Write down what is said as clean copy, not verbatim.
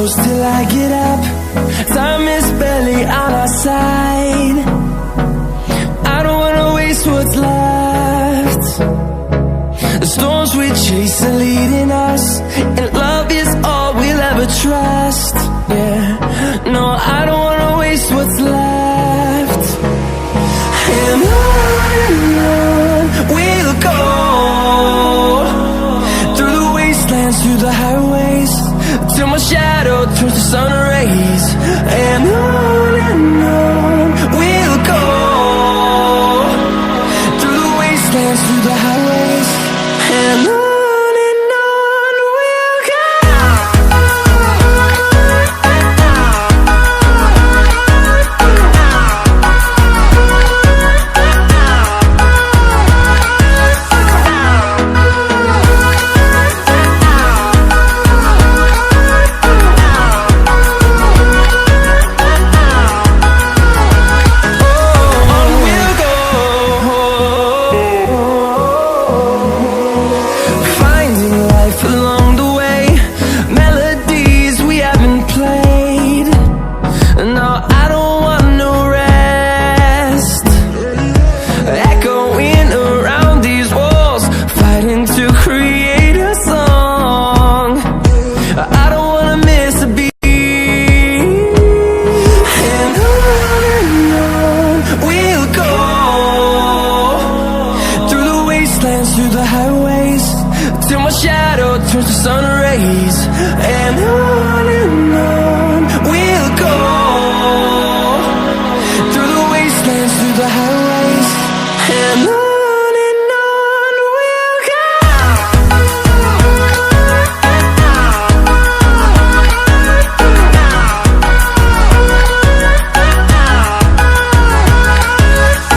close till I get up. Time is barely on our side. I don't wanna waste what's left. The storms we chase are leading us, and love is all we'll ever trust.